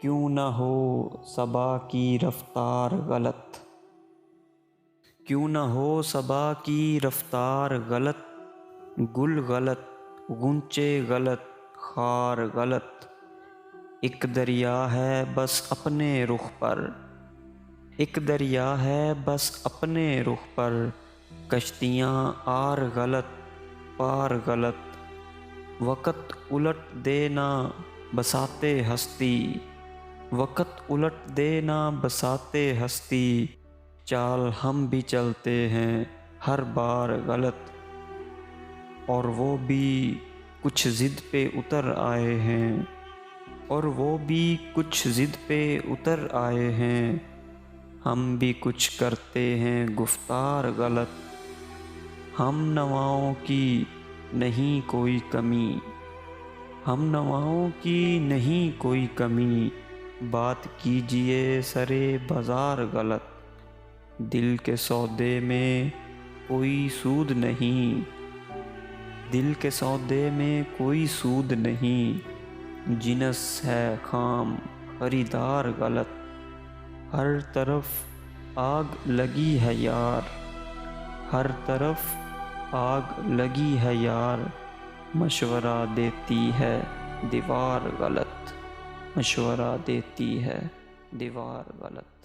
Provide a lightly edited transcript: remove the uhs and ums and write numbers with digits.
کیوں نہ ہو صبا کی رفتار غلط، کیوں نہ ہو صبا کی رفتار غلط، گل غلط، غنچے غلط، خار غلط، ایک دریا ہے بس اپنے رخ پر، ایک دریا ہے بس اپنے رخ پر، کشتیاں آر غلط، پار غلط، وقت الٹ دینا بساتے ہستی، وقت الٹ دینا بساتے ہستی، چال ہم بھی چلتے ہیں ہر بار غلط، اور وہ بھی کچھ ضد پہ اتر آئے ہیں، اور وہ بھی کچھ ضد پہ اتر آئے ہیں، ہم بھی کچھ کرتے ہیں گفتار غلط، ہم نواؤں کی نہیں کوئی کمی، ہم نواؤں کی نہیں کوئی کمی، بات کیجئے سرے بازار غلط، دل کے سودے میں کوئی سود نہیں، دل کے سودے میں کوئی سود نہیں، جنس ہے خام خریدار غلط، ہر طرف آگ لگی ہے یار، ہر طرف آگ لگی ہے یار، مشورہ دیتی ہے دیوار غلط، مشورہ دیتی ہے دیوار غلط۔